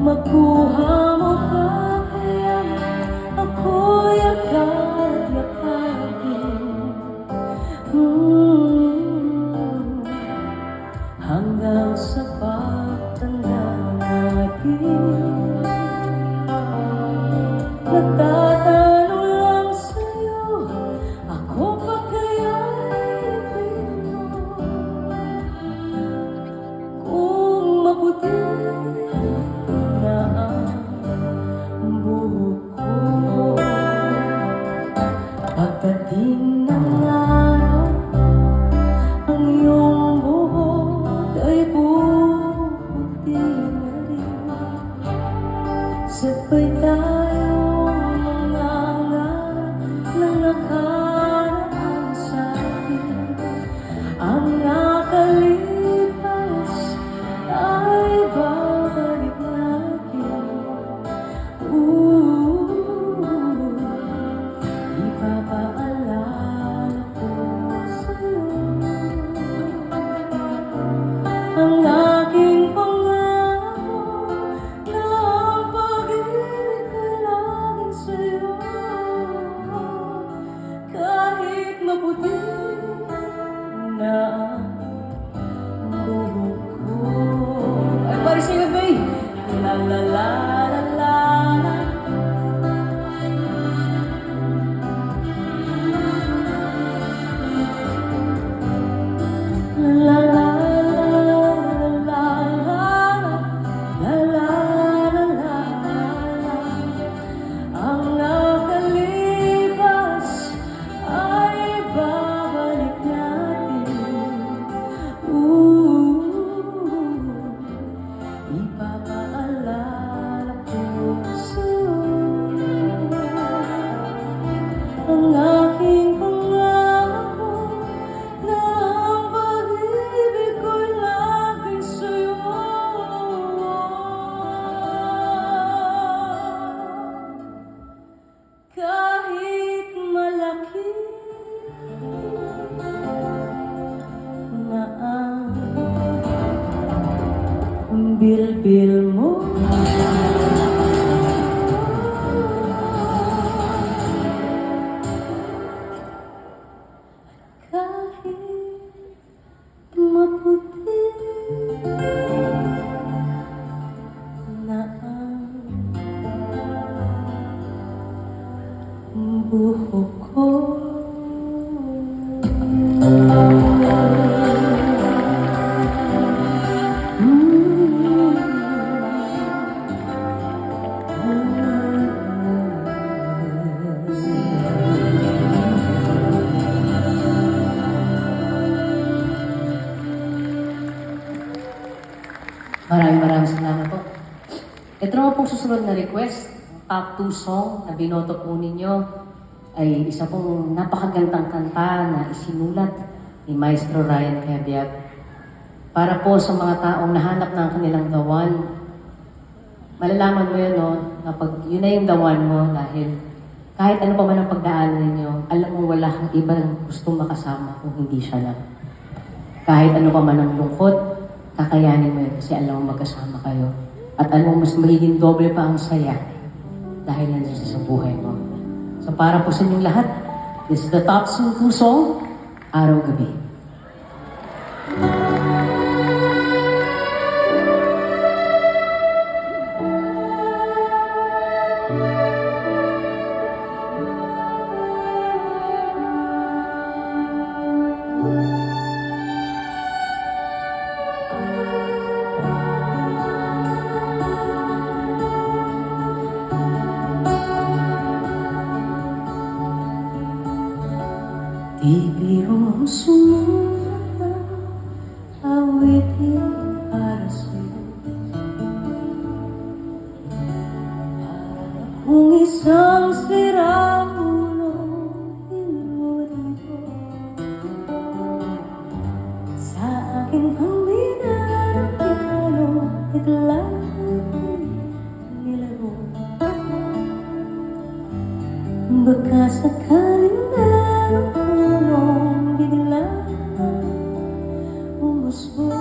Makuha mo ba kaya ako'y yakap-yakapin? Hanggang sa pagtanda natin, nagtatanong lang sa'yo, ako pa kaya'y ibig mo? Kung maputi na ang buhok ko, pagdating ng araw, ang iyong buhok ay puputi na rin. Sabay tayong mangangarap ng nakaraan sa'tin. Ang nakalipas ay babalik natin. Ipapaalala ko sa'yo ang aking pangako na ang pag-ibig ko'y laging sa'yo. Kahit maputi na ang buhok ko. Everybody sing with me! La la la la la la. La la la la la la. Ang nakalipas ay babalik natin. Ipapaalala ko sa'yo ang aking pangako na ang pag-ibig ko'y laging sa'yo. Kahit malaki na ang bilbil mo, kahit maputi na ang buhok ko. Maraming salamat po. Ito naman pong susunod na request, top 2 song na binoto po ninyo ay isa pong napakagandang kanta na isinulat ni Maestro Ryan Cabiag para po sa mga taong nahanap ng kanilang the one. Malalaman mo yun, no? Na pag yun na yung the one mo dahil kahit ano pa man ang pagdaanan ninyo, alam mo wala kang ibang gustong makasama kung hindi siya lang. Kahit ano pa man ang lungkot, kakayanin mo yun kasi alam mo magkasama kayo. At alam mo mas magiging doble pa ang saya dahil nandiyan siya sa buhay mo. So para po sa inyong lahat, this is the top 2 song, Araw-Gabi. Di biro sumulat ng awitin para sa'yo. Para kung isang siraulo pinutin ko sa aking pambina ng piano, biglang nilago. Baka sakaling meron punong biglang umusbong.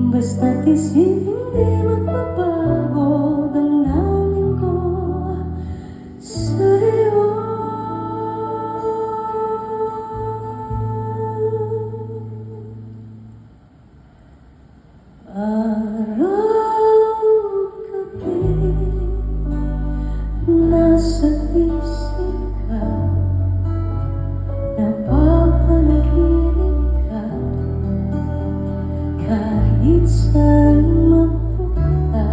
Basta't isip hindi magbabago damdamin ko sa'yo. Araw-gabi nasa isip ka, napapanaginip ka, kahit saan mapunta.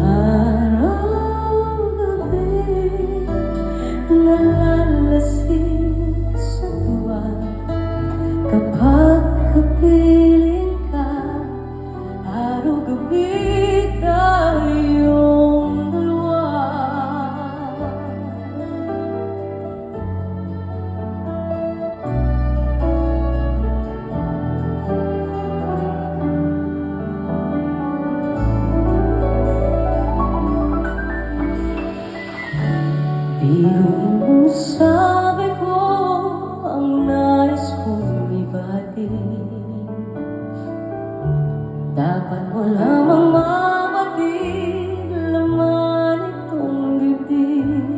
Araw-gabi nalalasing sa tuwa, kapag kapiling ka. Araw-gabi tayong dalawa. Biruin mo sabi ko ang nais kong ibatin. Dapat mo lamang mabatid laman itong dibdib.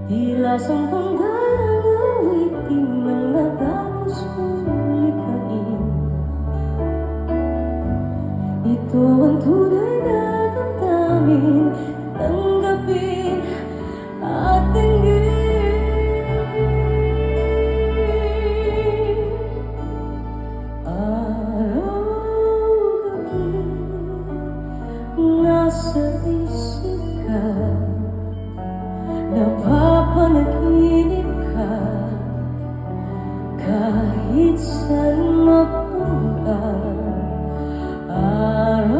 Tila sampung-daang awitin nang natapos kong likhain. Ito ang tunay na damdamin, tanggapin at tingin. Araw-gabi nasa isip ka, napapanaginip ka, kahit saan mapunta. Araw-gabi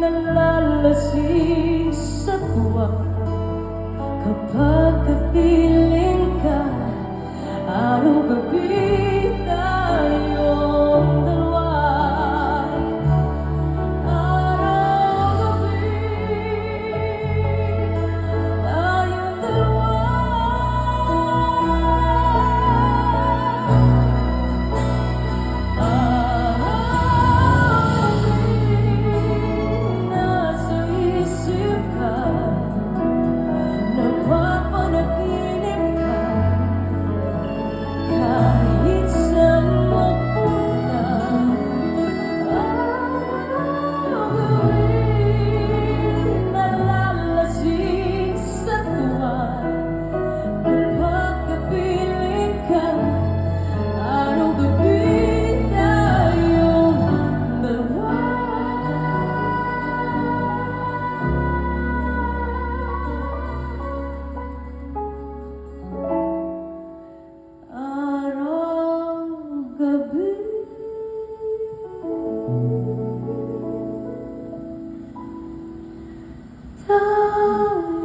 nalalasing sa tuwa, kapag kapiling ka. Araw-gabi tayong dalawa. Araw-gabi tayong dalawa. Nasa isip ka, napapanaginip ka, kahit saan mapunta. Araw-gabi nalalasing sa tuwa, kapag kapiling ka. Araw-gabi tayong dalawa. Araw-gabi tayong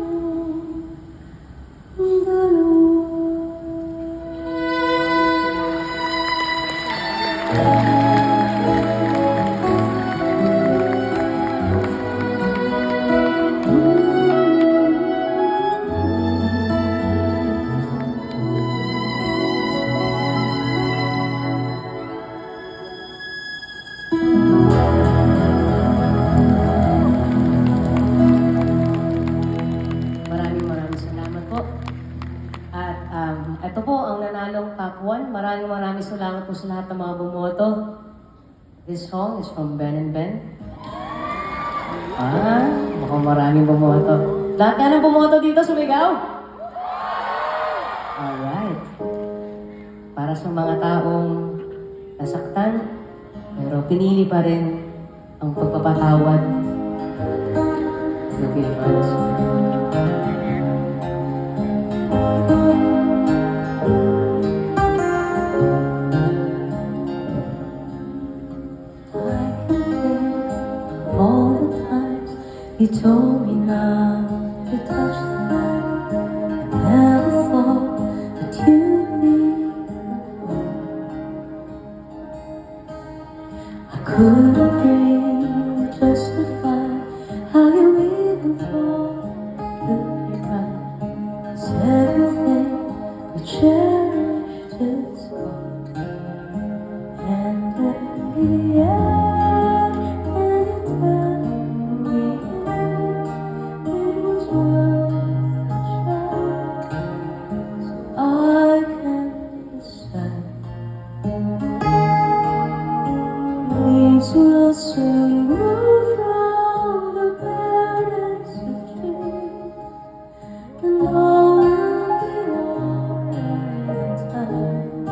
Maraming salamat po. At ito po ang nanalong top 1. Maraming salamat po sa lahat ng mga bumoto. This song is from Ben and Ben. Mukhang maraming bumoto. Lahat ka ng bumoto dito, sumigaw? Alright. Para sa mga taong nasaktan, pero pinili pa rin ang pagpapatawad ng Pilipinas. All the times you told me not to touch that, I never thought that you'd be alone. I couldn't bring to justify how you even thought could be right. 'Cause everything we cherished is Leaves will soon grow from the bareness of trees, and all will be alright in time.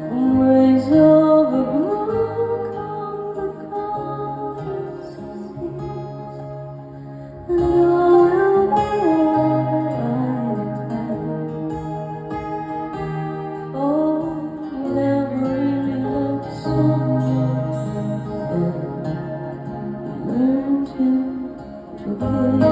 From waves overgrown come the colors of seas, and all will be alright in time. Oh, you never really loved someone, learn to forgive.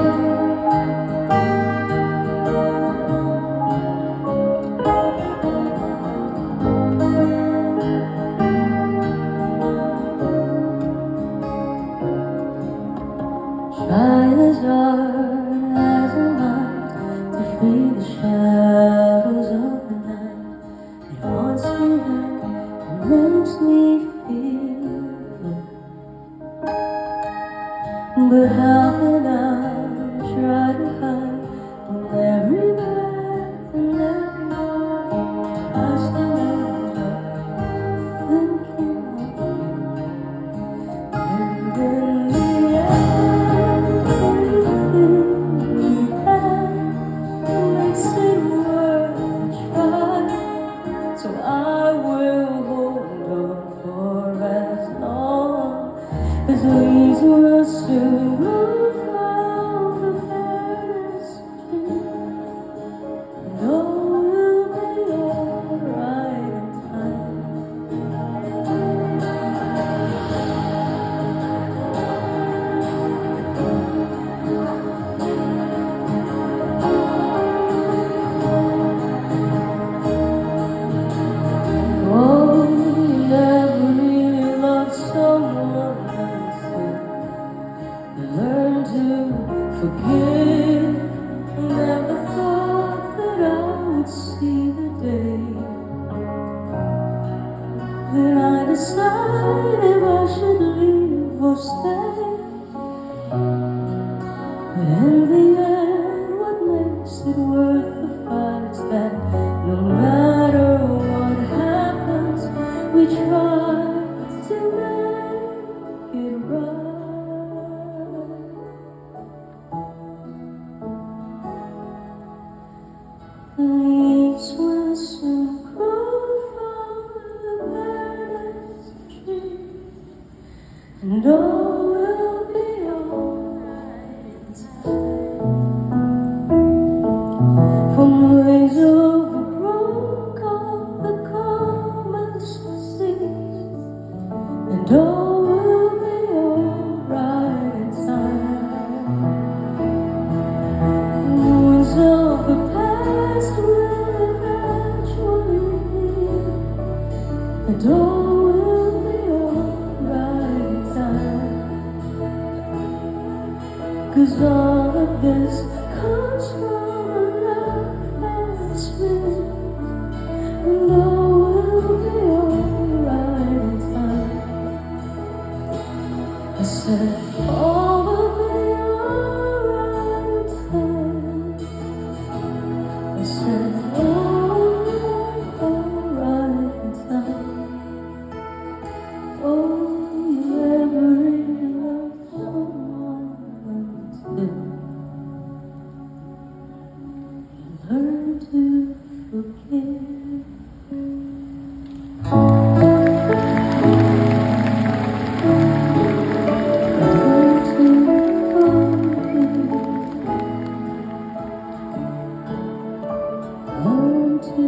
Try as hard as I might to free the shadows of the night. It haunts me and makes me feel good. But how can I try to hide when every breath and every night I still end up thinking of you? And in the end, everything we had makes it worth a try. So I will hold on for as long as leaves will soon grow from the fairest tree, and all will be alright in time. Oh, you never really loved someone until you learn to forgive. Never thought that I would see the day that I decide if I should leave or stay. But in the end, what makes it worth the fight is that no matter what happens, we try to make it right. The leaves will soon grow from the bareness of trees, and all will be alright. From waves overgrown come the calmest of seas, and all will be alright in time. Wounds of the past will eventually heal, and all will be alright in time. 'Cause all of this comes from a love that's real, and all will be alright in time. I said all will be alright in time. I said all will be alright in time. Oh, you never really loved someone until learn to forgive. Learn to forgive. Learn to